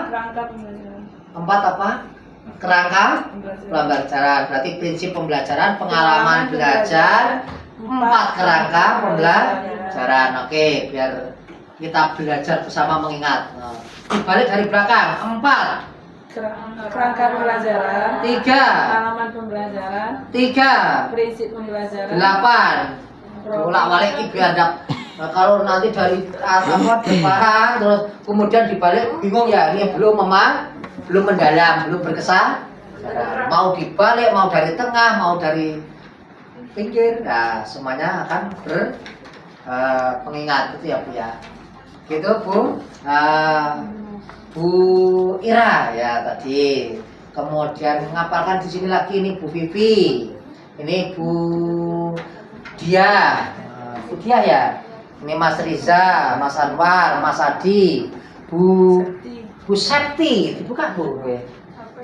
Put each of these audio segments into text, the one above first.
Kerangka pembelajaran. 4 apa? Kerangka pembelajaran. Berarti prinsip pembelajaran, pengalaman belajar, 4 kerangka pembelajaran. Oke, biar kita belajar bersama mengingat. Balik dari belakang. 4 Kerangka pembelajaran. 3 Pengalaman pembelajaran. 3 Prinsip pembelajaran. 8 Bolak-balik ini biar kalau nanti dari apa depan terus kemudian dibalik bingung ya, ini belum mendalam, belum berkesan. Mau dibalik, mau dari tengah, mau dari pinggir, nah semuanya akan pengingat gitu ya Bu ya. Gitu Bu. Bu Ira ya tadi. Kemudian menghafalkan di sini lagi ini Bu Vivi. Ini Bu Dia. Bu Dia ya. Ini Mas Riza, Mas Anwar, Mas Adi, Bu Septi. Dibuka Bu.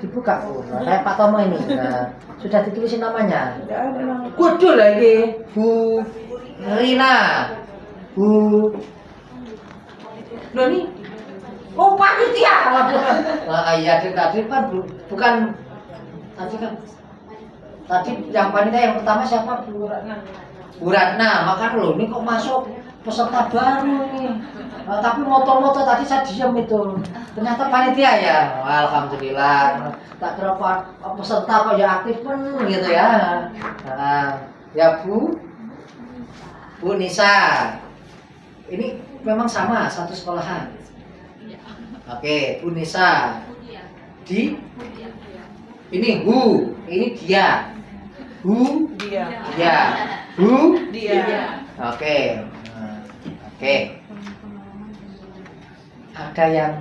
Dibuka Bu. Nah, kayak Pak Tomo ini. Nah, sudah ditulisin namanya. Kudu lagi. Bu Rina. Bu Loh nih. Oh panitia. Nah, iya tadi kan bukan tadi kan. Tadi yang panitia yang pertama siapa? Bu Ratna. Bu Ratna, makanya loh ini kok masuk peserta baru nih. Nah, tapi moto-moto tadi saya diam itu. Ternyata panitia ya. Alhamdulillah. Tak kira peserta kok ya aktif pun gitu ya. Nah, ya Bu Nisa. Ini memang sama satu sekolahan. Oke, Bu Nisa. Di ini Hu, ini dia. Hu, dia. Hu, dia. Oke. Oke. Ada yang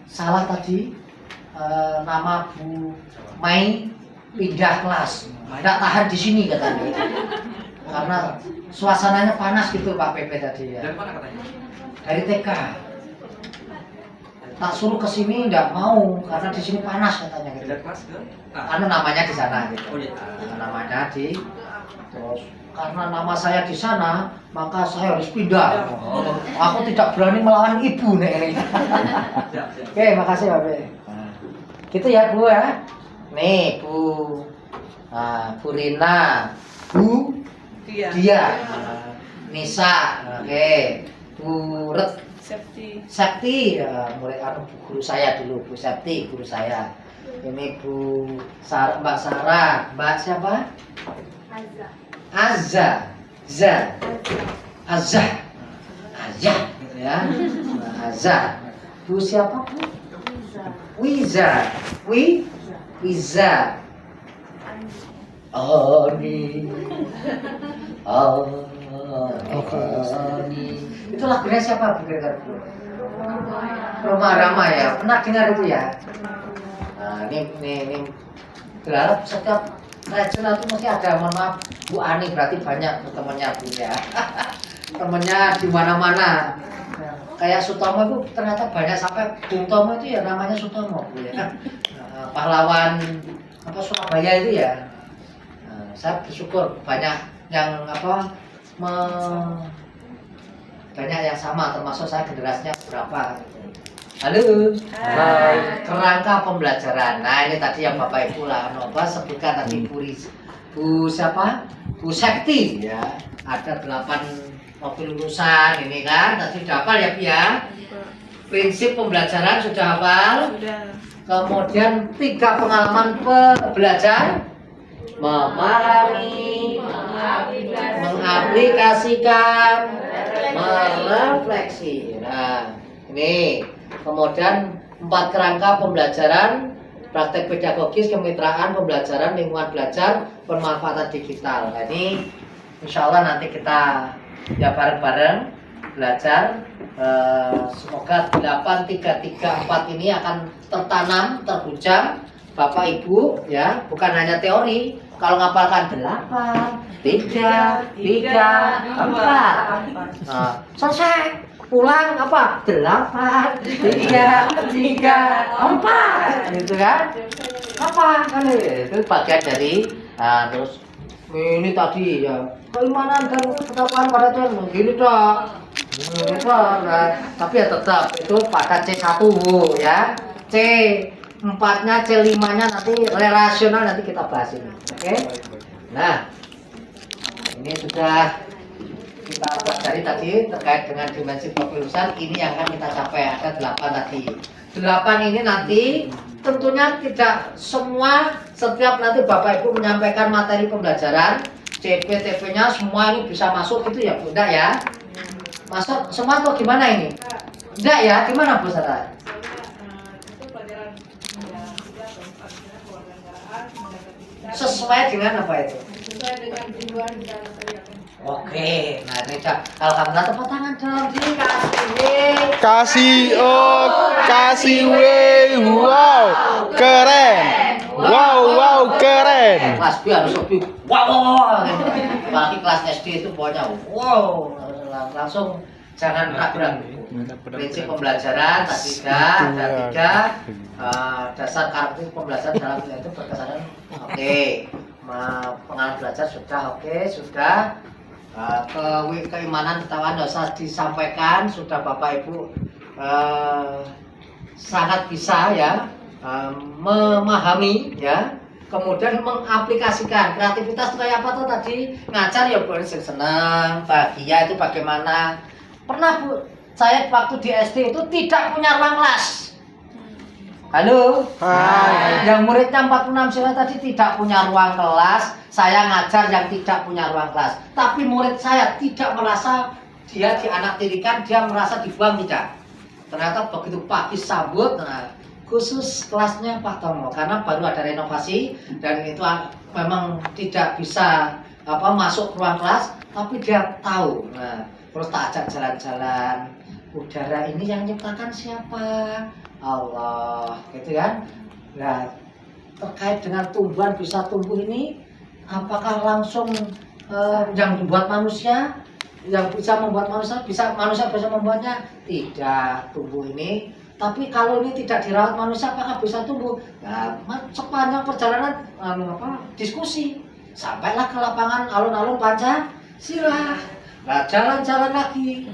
salah tadi. Nama Bu Mai pindah kelas. Tidak tahan di sini katanya. Karena suasananya panas gitu Pak Pepe tadi ya. Dari mana katanya? Dari TK. Tak suruh ke sini tidak mau karena di sini panas katanya gitu. Dari kelas ke? Karena namanya di sana gitu. Oh iya. Namanya di terus karena nama saya di sana maka saya harus pindah. Oh. Aku tidak berani melawan ibu nih ini. Oke, makasih Pak Be. Gitu ya Bu ya. Nih Bu. Nah, Bu Rina, Bu dia. Nisa. Oke. Bu Septi ya, mulai guru saya dulu Bu Septi, guru saya. Ini Bu Mbak Sarah, Mbak siapa? Azza. Azza ya. Azza. Bu siapa Bu? Wiza. Oni. Itu lagunya siapa Bu kira-kira Bu? Roma Rama ya. Pernah dengar itu ya? Nah, ini berharap setiap regional itu mesti ada, mohon maaf Bu Ani berarti banyak temannya Bu ya. Temennya di mana-mana. Kayak Sutomo itu ternyata banyak sampai Bung Tomo itu ya namanya Sutomo Bu ya. Pahlawan apa Surabaya itu ya. Saya bersyukur banyak yang banyak yang sama, termasuk saya generasinya berapa. Halo. Hai. Kerangka pembelajaran. Nah ini tadi yang Bapak Ibu lah sebutkan tadi Bu siapa? Bu Septi ya. Ada 8 mobil lulusan ini kan. Tadi sudah hafal ya Bu ya. Prinsip pembelajaran sudah hafal. Kemudian 3 pengalaman belajar. Memahami, mengaplikasikan, merefleksi. Nah, ini kemudian 4 kerangka pembelajaran, praktek pedagogis, kemitraan, pembelajaran, lingkungan belajar, pemanfaatan digital. Nah, ini insya Allah nanti kita ya bareng-bareng belajar. Semoga 8, 3, 3, 4 ini akan tertanam, terbujang Bapak Ibu ya, bukan hanya teori. Kalau ngapalkan 8, 3, 4. Selesai. Pulang apa? 8, 3, 4. Gitu kan? Apa? Kan itu bagian dari terus ini tadi ya keimanan dan ketakwaan pada Tuhan begini dong. Nah, tapi ya tetap itu pada C1 ya. C 4-nya, C 5-nya nanti relasional nanti kita bahas ini. Oke? Nah, ini sudah kita pelajari tadi terkait dengan dimensi kepilusan. Ini yang akan kita capai, ada 8 tadi. 8 ini nanti tentunya tidak semua, setiap nanti Bapak Ibu menyampaikan materi pembelajaran CPTP-nya semua ini bisa masuk itu ya Bu? Enggak ya? Masuk semua atau gimana ini? Enggak ya? Gimana Bu Sarah? Sesuai dengan apa itu? Sesuai dengan tujuan dan Oke, nah ini alhamdulillah, tepuk tangan dong, Kasih kasih wow, keren. Wow, keren. Kelas B harus lebih wow. Apalagi kelas SD itu pokoknya wow, langsung jangan ragu-ragu. Prinsip pembelajaran tadi ada 3 dasar karakter pembelajaran dalam itu berkesanan. Oke, pengalaman belajar sudah sudah. Keimanan ketahuan tidak usah disampaikan, sudah Bapak Ibu sangat bisa ya memahami ya, kemudian mengaplikasikan. Kreativitas itu kayak apa tuh tadi ngajar ya boleh senang, bahagia itu bagaimana. Pernah Bu, saya waktu di SD itu tidak punya ruang kelas. Halo. Hai. Yang muridnya 46 siswa tadi tidak punya ruang kelas. Saya ngajar yang tidak punya ruang kelas. Tapi murid saya tidak merasa dia dianaktirikan, dia merasa dibuang, tidak. Ternyata begitu pagi sambut, nah, khusus kelasnya Pak Tomo karena baru ada renovasi dan itu memang tidak bisa masuk ruang kelas, tapi dia tahu. Nah, terus tak ajak jalan-jalan. Udara ini yang nyiptakan siapa? Allah, gitu kan? Nah, terkait dengan tumbuhan bisa tumbuh ini, apakah langsung yang membuat manusia, yang bisa membuat manusia bisa membuatnya? Tidak, tumbuh ini. Tapi kalau ini tidak dirawat manusia, apakah bisa tumbuh? Nah, sepanjang perjalanan diskusi, sampailah ke lapangan alun-alun Pancasila. Nah, jalan-jalan lagi.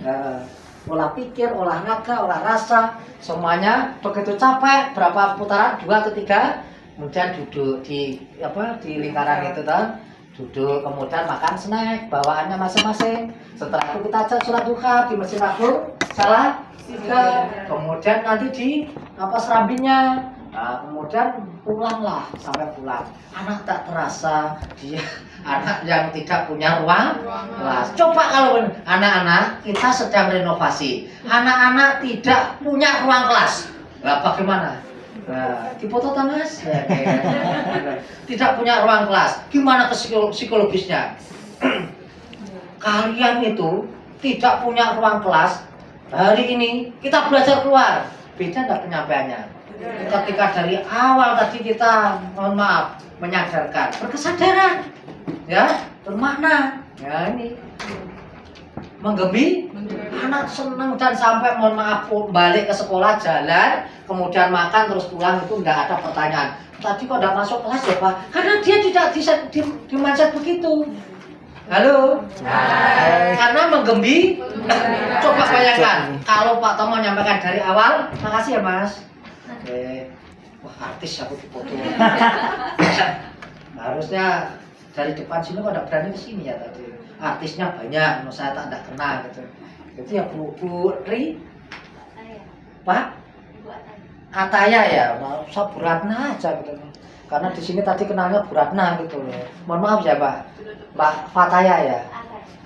Olah pikir, olah naga, olah rasa, semuanya begitu capek berapa putaran 2 atau 3, kemudian duduk di lingkaran itu kan, duduk kemudian makan snack bawaannya masing-masing. Setelah itu kita ajak sholat duha di masjid agung salah 3, kemudian nanti di serambinya. Nah, kemudian pulanglah, sampai pulang anak tak terasa dia anak yang tidak punya ruang kelas. Coba kalau anak-anak kita sedang renovasi, anak-anak tidak punya ruang kelas, nah, bagaimana? Nah, dipoto Mas, tidak punya ruang kelas, gimana psikologisnya? Kalian itu tidak punya ruang kelas, hari ini kita belajar keluar, beda enggak penyampaiannya? Ketika dari awal tadi kita mohon maaf menyadarkan, berkesadaran ya, bermakna ya, ini menggembi anak senang dan sampai mohon maaf balik ke sekolah jalan kemudian makan terus pulang itu enggak ada pertanyaan tadi kok enggak masuk kelas ya Pak, karena dia tidak di mindset begitu. Halo. Karena menggembi. Coba bayangkan kalau Pak Tomo menyampaikan dari awal, makasih ya Mas. Oke, wah artis aku dipoto. Harusnya dari depan sini kok tidak berani ke sini ya tadi. Artisnya banyak, saya tak kenal gitu. Itu ya Bu Ri, Pak Ataya ya, saya Bu Ratna aja gitu. Karena di sini tadi kenalnya Bu Ratna gitu loh. Mohon maaf ya Pak, Mbak Fataya ya.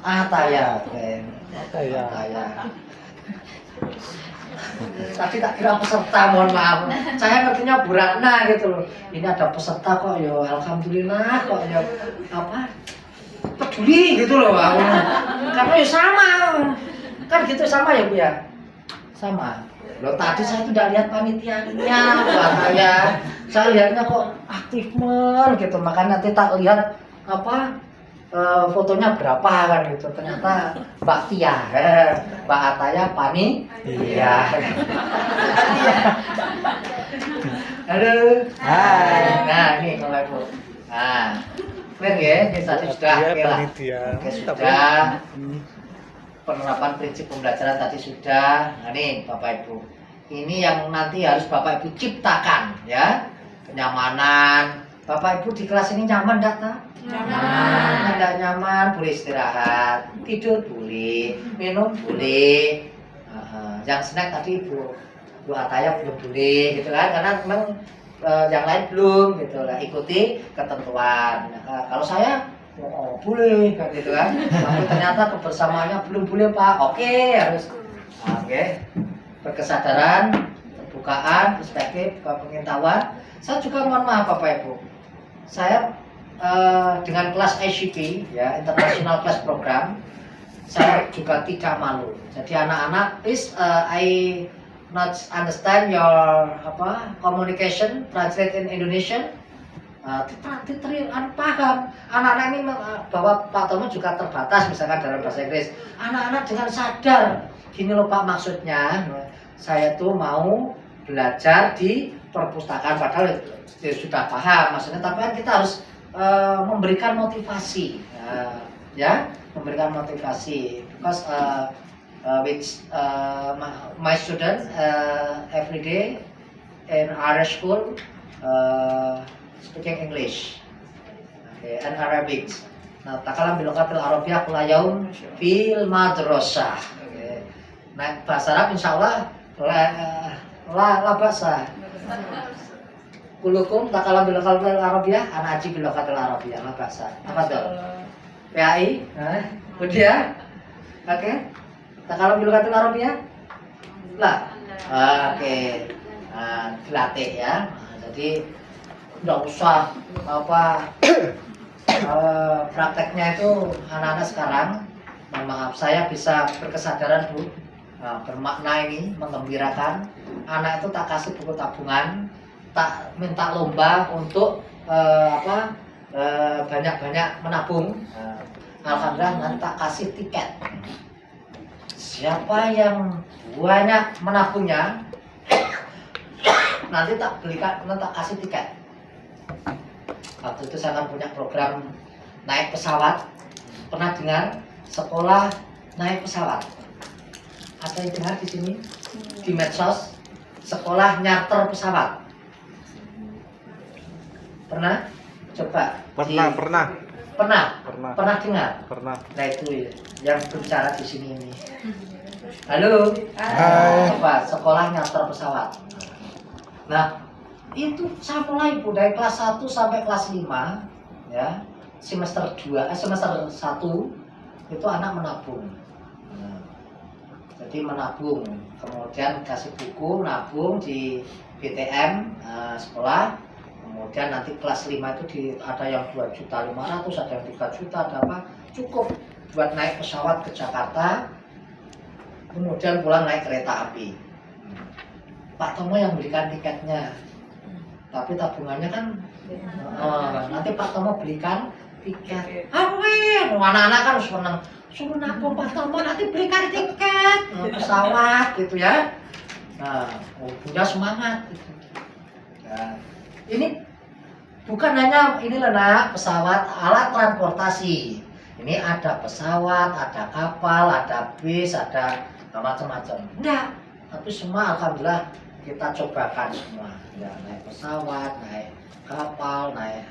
Ataya, oke. Ataya. Tadi tak kira peserta, mohon maaf. Saya ngertinya Bu Ratna gitu loh. Ini ada peserta kok ya, alhamdulillah kok ya peduli gitu loh. Karena ya sama. Kan gitu sama ya Bu ya? Sama. Loh tadi saya tuh udah lihat panitianya, ya. Saya lihatnya kok aktif gitu. Makanya nanti tak lihat fotonya berapa kan gitu. Ternyata Mbak Tia, Mbak Ataya Pani. Iya. Halo. Hai. Nah, ini kalau Ibu. Nah, clear ya? Ini tadi sudah oke, sudah. Penerapan prinsip pembelajaran tadi sudah. Nah, nih Bapak Ibu. Ini yang nanti harus Bapak Ibu ciptakan ya. Kenyamanan. Bapak Ibu di kelas ini nyaman enggak, Ta? Nyaman. Enggak nyaman, boleh istirahat. Tidur boleh, minum boleh. Yang snack tadi Bu Ataya belum boleh gitu kan, karena memang yang lain belum gitu lah. Ikuti ketentuan. Kalau saya boleh kan gitu kan. Tapi ternyata kebersamaannya belum boleh, Pak. Oke, harus oke. Berkesadaran, terbukaan, perspektif, pengetahuan. Saya juga mohon maaf Bapak Ibu. Saya dengan kelas ICP ya, International Class Program, saya juga tidak malu. Jadi anak-anak, please I not understand your communication, translate in Indonesian. Paham. Anak-anak ini bahwa Pak Tomo juga terbatas misalkan dalam bahasa Inggris. Anak-anak dengan sadar, gini loh Pak maksudnya, saya tuh mau belajar di perpustakaan, padahal sudah paham maksudnya, tapi kan kita harus memberikan motivasi, ya, memberikan motivasi, because my student every day in our school speaking English, okay, and Arabic. Nah, takalam bilokatil Arabiyah kula yaum fil madrasah. Okay. Nah, bahasa Arab insyaallah la bahasa. Kulukum takalam bilokatil Arabiyah, ana aji bilokatil Arabiyah la bahasa. Apa tuh? PAI, kemudian, oke. Takalam bilokatil Arabiyah, lah, oke. Nah, dilatih ya. Nah, jadi nggak usah prakteknya itu anak-anak sekarang, mohon maaf, saya bisa berkesadaran Bu, bermakna ini menggembirakan. Anak itu tak kasih buku tabungan, tak minta lomba untuk banyak-banyak menabung. Alhamdulillah nanti tak kasih tiket. Siapa yang banyak menabungnya, nanti tak belikan, nanti tak kasih tiket. Waktu itu saya akan punya program naik pesawat. Pernah dengar sekolah naik pesawat? Ada yang dengar di sini? Di medsos, sekolah nyarter pesawat. Pernah? Coba. Pernah dengar? Pernah. Nah itu yang berbicara di sini ini. Halo. Hai. Coba sekolah nyarter pesawat. Nah, itu saya mulai Bu dari kelas 1 sampai kelas 5 ya. Semester 1 itu anak menabung. Nah, jadi menabung, kemudian kasih buku nabung di BTM sekolah. Kemudian nanti kelas 5 itu ada yang 2.500.000, ada yang 3 juta, ada apa? Cukup buat naik pesawat ke Jakarta. Kemudian pulang naik kereta api. Pak Tomo yang belikan tiketnya. Tapi tabungannya kan nanti Pak Tomo belikan tiket. Anak-anak kan senang. Suruh nabung Pak Tomo nanti belikan tiket pesawat gitu ya. Nah, punya semangat gitu. Ya. Ini bukan hanya ini loh nak, pesawat, alat transportasi. Ini ada pesawat, ada kapal, ada bis, ada macam-macam. Enggak, tapi semua alhamdulillah kita cobakan semua. Ya, naik pesawat, naik kapal, naik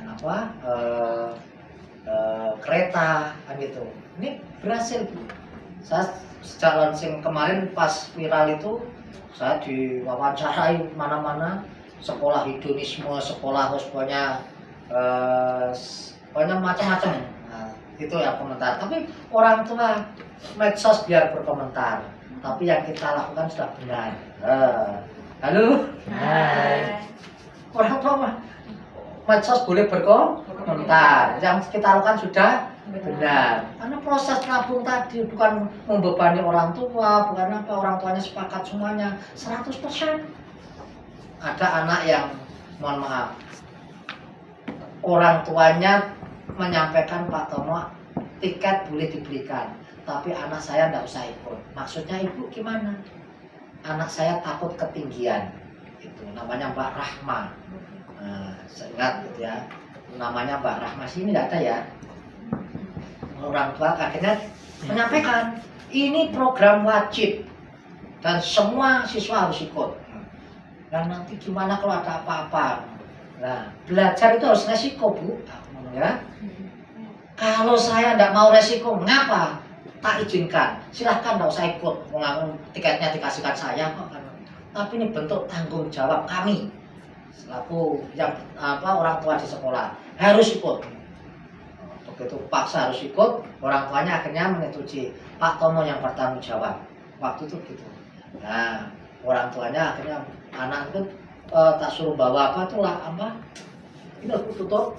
kereta, kan gitu. Ini berhasil Bu. Saya sejak launching kemarin pas viral itu, saya diwawancarai mana-mana. Sekolah hedonisme, sekolah pokoknya macam-macam. Nah, itu ya komentar. Tapi orang tua medsos biar berkomentar. Tapi yang kita lakukan sudah benar. Halo. Hai. Orang tua medsos boleh berkomentar. Yang kita lakukan sudah benar. Karena proses nabung tadi bukan membebani orang tua, bukan apa, orang tuanya sepakat semuanya 100%. Ada anak yang, mohon maaf, orang tuanya menyampaikan Pak Tomo tiket boleh dibelikan, tapi anak saya tidak usah ikut. Maksudnya ibu gimana? Anak saya takut ketinggian. Itu namanya Mbak Rahma. Nah, seingat gitu ya. Namanya Mbak Rahma, sini tidak ada ya. Orang tua akhirnya menyampaikan ini program wajib. dan semua siswa harus ikut. Dan nanti gimana kalau ada apa-apa? Nah, belajar itu harus resiko, Bu. Ya. Kalau saya tidak mau resiko, mengapa? Tak izinkan. Silahkan tidak usah ikut. Tiketnya dikasihkan saya kok. Tapi ini bentuk tanggung jawab kami selaku yang orang tua di sekolah harus ikut. Begitu paksa harus ikut, orang tuanya akhirnya menyetujui. Pak Tomo yang bertanggung jawab. Waktu itu gitu. Nah, orang tuanya akhirnya anak itu tak suruh bawa apa tuh lah apa? Ini tutup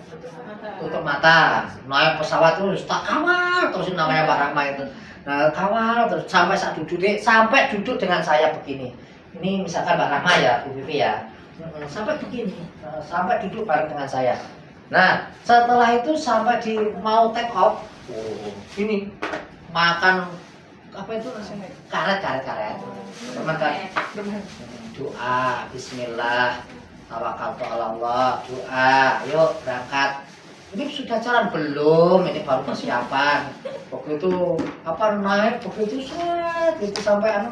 mata. Naik pesawat terus tak kawal terus namanya Pak Rahma itu. Nah, kawal terus sampai saat duduk dengan saya begini. Ini misalkan Mbak Rahma ya, Bu Vivi ya. Sampai begini, sampai duduk bareng dengan saya. Nah, setelah itu sampai di mau take off, ini makan apa itu karet. Makan doa, Bismillah, tawakkaltu ala Allah, doa, yuk berangkat. Ini sudah jalan belum? Ini baru persiapan. Begitu naik begitu set, itu sampai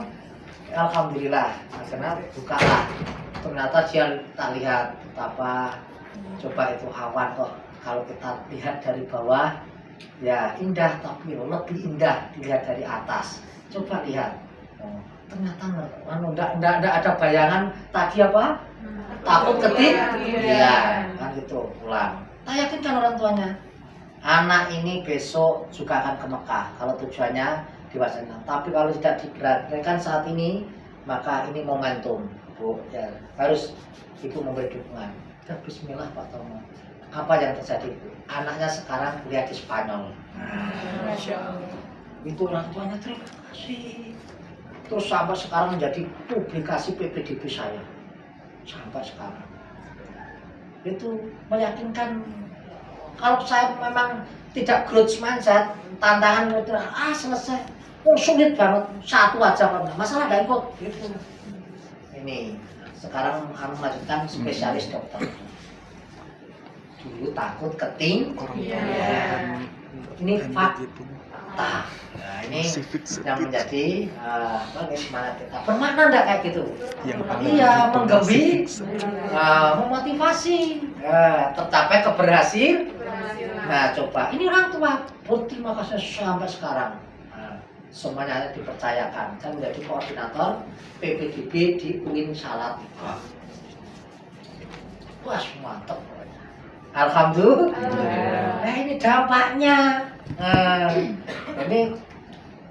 alhamdulillah, akhirnya bukalah. Ternyata dia tak lihat betapa coba itu awan kok kalau kita lihat dari bawah ya indah, tapi lebih indah dilihat dari atas. Coba lihat, ternyata enggak ada bayangan tadi apa? Takut ketik, iya kan itu pulang. Tak yakinkan orang tuanya, anak ini besok juga akan ke Mekah kalau tujuannya diwacana. Tapi kalau tidak digerakkan saat ini, maka ini momentum, Bu. Ya, harus Ibu memberi dukungan. Dan Bismillah Pak Tomo. Apa yang terjadi, Bu? Anaknya sekarang kuliah di Spanyol. Masya Allah. Itu orang tuanya terima kasih. Terus sampai sekarang menjadi publikasi PPDB saya. Sampai sekarang. Itu meyakinkan kalau saya memang tidak growth mindset, tantangan itu selesai. Sulit banget, satu aja masalah nggak ikut gitu. Ini sekarang melanjutkan spesialis dokter. Dulu takut keting, ini fakta. Nah, ini yang menjadi semangat kita. Bermakna enggak kayak gitu? Iya, menggembir, memotivasi, tercapai keberhasilan. Nah, coba ini orang tua, terima kasih sampai sekarang. Semuanya dipercayakan. Saya menjadi koordinator PPDB di UIN Salatiga. Wah, mantap. Alhamdulillah. Nah, ini dampaknya. Ini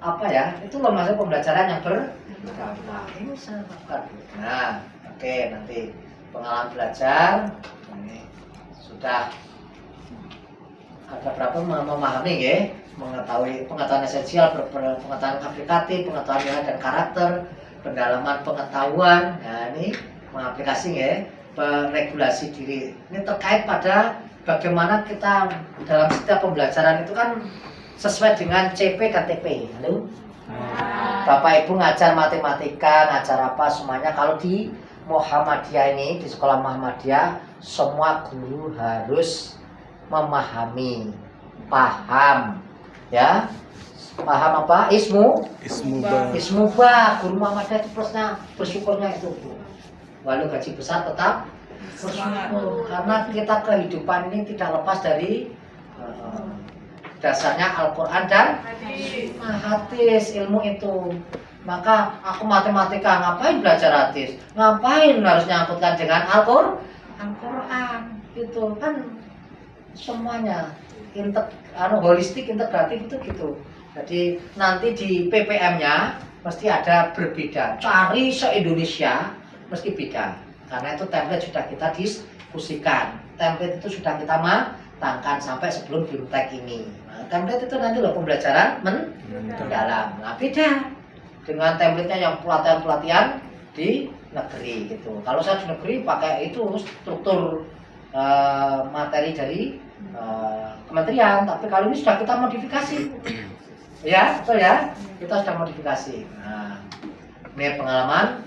apa ya? Itu loh masuk pembelajaran yang berdampak. Ini saya lakukan. Nah, oke, nanti pengalaman belajar ini sudah ada berapa memahami ya? Mengetahui pengetahuan esensial, pengetahuan aplikatif, pengetahuan nilai dan karakter, pendalaman pengetahuan. Nah, ini mengaplikasi ya, regulasi diri. Ini terkait pada bagaimana kita dalam setiap pembelajaran itu kan sesuai dengan CP dan TP. Halo? Bapak Ibu ngajar matematika, ngajar apa semuanya. Kalau di Muhammadiyah ini, di sekolah Muhammadiyah, semua guru harus memahami, paham. Ya, paham apa? Ismuba. Guru Muhammadiyah itu plusnya bersyukurnya itu, Bu. Walau gaji besar tetap bersyukur. Karena kita kehidupan ini tidak lepas dari dasarnya Al-Quran dan hadis, ilmu itu. Maka aku matematika, ngapain belajar hadis? Ngapain harus nyangkutkan dengan Al-Quran? Gitu kan semuanya. Holistik integratif itu gitu. Jadi nanti di PPM-nya mesti ada berbeda. Cari se-Indonesia mesti beda. Karena itu template sudah kita diskusikan. Template itu sudah kita matangkan sampai sebelum BIMTEK ini. Nah, template itu nanti loh pembelajaran mendalam. Nah, beda dengan template-nya yang pelatihan-pelatihan di negeri gitu. Kalau saya di negeri pakai itu struktur materi dari kementerian, tapi kali ini sudah kita modifikasi. Ya, betul ya? Kita sudah modifikasi. Nah, ini pengalaman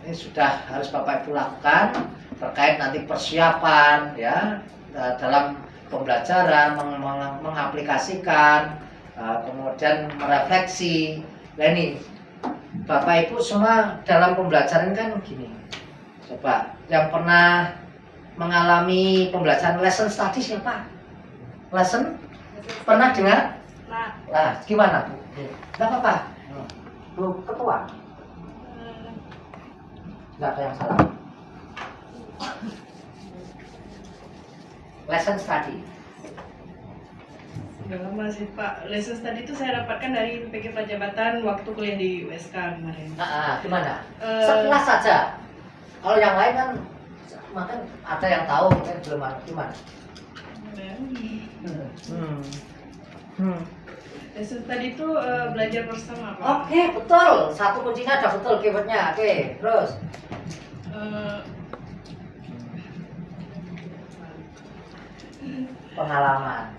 ini sudah harus Bapak Ibu lakukan terkait nanti persiapan ya dalam pembelajaran, mengaplikasikan, kemudian merefleksi. Nah, ini Bapak Ibu semua dalam pembelajaran kan gini. Coba yang pernah mengalami pembelajaran lesson study siapa? Lesson? Pernah dengar? Nah, gimana Bu? Enggak apa-apa. Bu Ketua. Enggak ada yang salah. Lesson study. Udah lama sih Pak. Lesson tadi itu saya dapatkan dari PG Prajabatan waktu kuliah di USK kemarin. Gimana? Sekilas saja. Kalau yang lain kan mungkin ada yang tahu, mungkin belum ada. Gimana? Lesson tadi itu belajar bersama Pak. Oke, betul. Satu kuncinya ada betul keywordnya. Oke, terus. Pengalaman.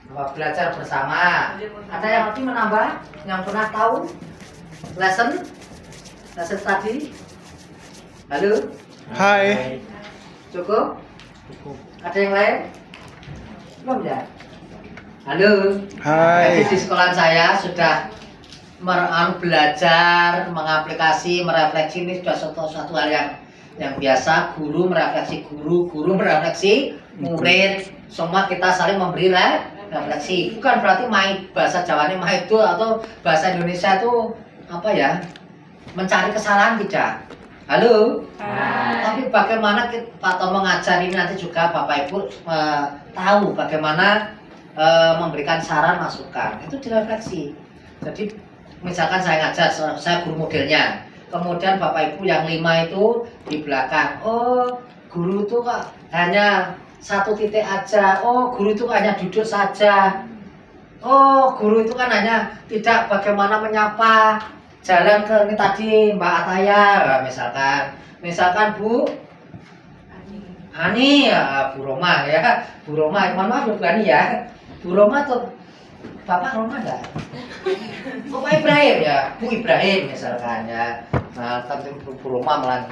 Belajar bersama. Ada yang lebih menambah? Yang pernah tahu? Lesson tadi? Halo? Hai. Cukup? Ada yang lain? Belum ya? Halo? Hai. Jadi di sekolah saya sudah belajar, mengaplikasi, merefleksi. Ini sudah suatu hal yang biasa. Guru merefleksi guru merefleksi murid. Semua kita saling memberi refleksi. Bukan berarti bahasa Jawanya itu atau bahasa Indonesia itu apa ya? Mencari kesalahan tidak. Halo? Tapi bagaimana Pak Tomo mengajar ini nanti juga Bapak Ibu tahu bagaimana memberikan saran masukan. Itu direfleksi. Jadi misalkan saya ngajar, saya guru modelnya. Kemudian Bapak Ibu yang 5 itu di belakang. Oh, guru itu kok hanya satu titik aja. Oh, guru itu hanya duduk saja. Oh, guru itu kan hanya tidak bagaimana menyapa jalan ke ini tadi Mbak Ataya, misalkan Bu Ani ya, Bu Roma ya, Bu Roma, mohon maaf Bu Ani ya, Bu Roma tuh Bapak Roma enggak? Oh, Pak Ibrahim ya, Bu Ibrahim misalkan ya, nah, tapi Bu Roma malah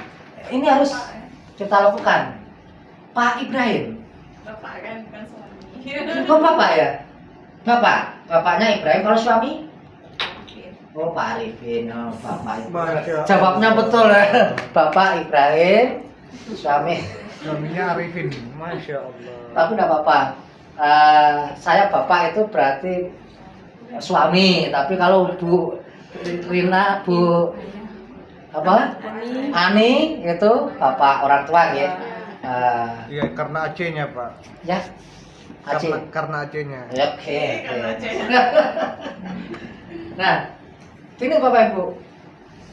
ini harus kita lakukan. Pak Ibrahim. Bapak kan bukan suami. Oh Bapak ya? Bapaknya Ibrahim, kalau suami? Oh Pak Arifin, oh Bapak Ibrahim. Jawabnya betul ya. Bapak Ibrahim, suami. Suaminya Arifin, Masya Allah. Tapi enggak apa-apa. Saya Bapak itu berarti suami, tapi kalau Bu Rina, Bu apa? Ani itu Bapak orang tua ya. Iya, karena AC-nya Pak. Ya. Aceh. Karena AC-nya. Oke. Nah, ini Bapak Ibu,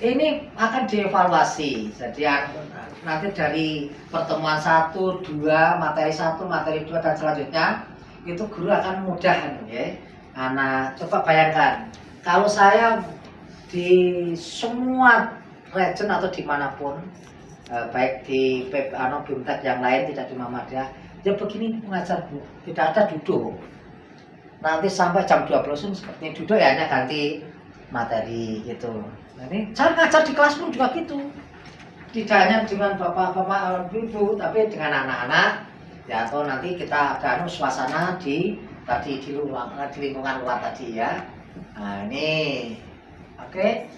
ini akan dievaluasi. Jadi nanti dari pertemuan 1, 2, materi 1, materi 2 dan selanjutnya itu guru akan mudah ya. Anak coba bayangkan kalau saya di semua region atau dimanapun, baik di BIMTEK yang lain, tidak di Muhammadiyah, ya begini mengajar Bu, tidak ada duduk. Nanti sampai jam 12 seperti duduk ya, hanya ganti materi gitu. Nah, ini cara ngajar di kelas pun juga gitu. Tidak hanya dengan bapak-bapak ibu, tapi dengan anak-anak. Ya, atau nanti kita ada suasana di lingkungan luar tadi ya. Nah ini, oke,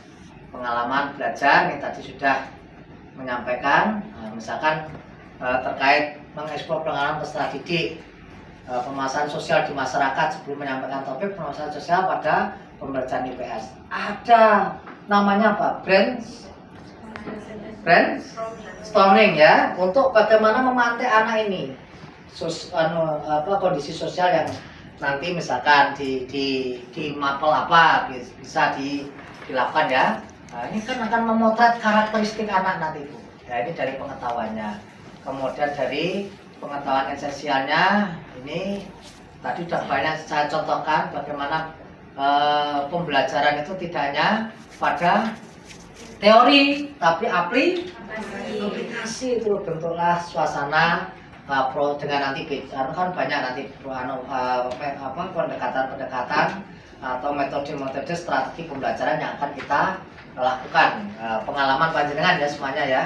pengalaman belajar yang tadi sudah menyampaikan, misalkan terkait mengeksplor pengalaman peserta didik, pemasaran sosial di masyarakat sebelum menyampaikan topik pemasaran sosial pada pembelajaran IPS. Ada namanya apa? Brainstorming ya, untuk bagaimana memantai anak ini, kondisi sosial yang nanti misalkan di mapel apa bisa dilakukan ya. Nah, ini kan akan memotret karakteristik anak nanti Bu. Ya, ini dari pengetahuannya. Kemudian dari pengetahuan esensialnya, ini tadi sudah banyak saya contohkan bagaimana pembelajaran itu tidak hanya pada teori, tapi aplikasi itu bentuklah suasana dengan nanti kan banyak nanti pendekatan atau metode strategi pembelajaran yang akan kita lakukan. Pengalaman panjenengan ya semuanya ya.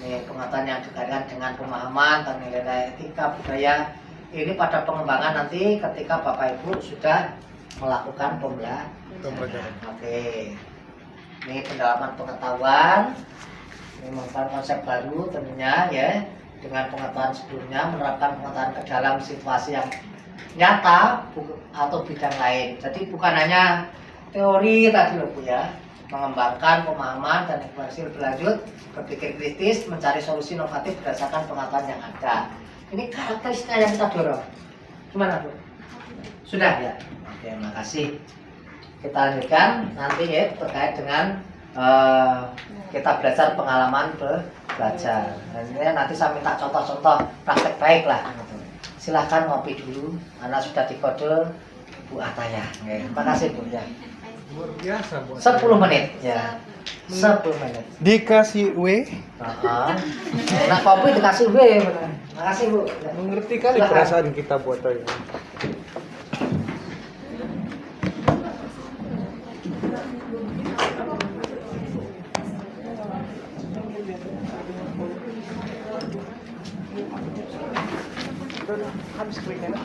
Ini pengetahuan yang dikaitkan dengan pemahaman tentang nilai etika budaya ini pada pengembangan nanti ketika Bapak Ibu sudah melakukan pembelajaran. Oke. Ini pendalaman pengetahuan, ini merupakan konsep baru tentunya ya, dengan pengetahuan sebelumnya menerapkan pengetahuan ke dalam situasi yang nyata atau bidang lain. Jadi bukan hanya teori tadi loh Bu ya, mengembangkan pemahaman dan informasi lebih lanjut, berpikir kritis, mencari solusi inovatif berdasarkan pengetahuan yang ada. Ini karakteristik yang kita dorong. Gimana Bu? Sudah ya? Oke, makasih. Kita lanjutkan nanti ya terkait dengan kita belajar pengalaman belajar. Dan ini nanti saya minta contoh-contoh praktek baik lah. Silahkan ngopi dulu, karena sudah dikode Bu Ataya. Terima kasih Bu ya. Luar biasa buat 10 menit ya. 10 menit. Dikasih W. Nah kopi dikasih W. Terima kasih Bu. mengerti kali Silakan. perasaan kita buat saya.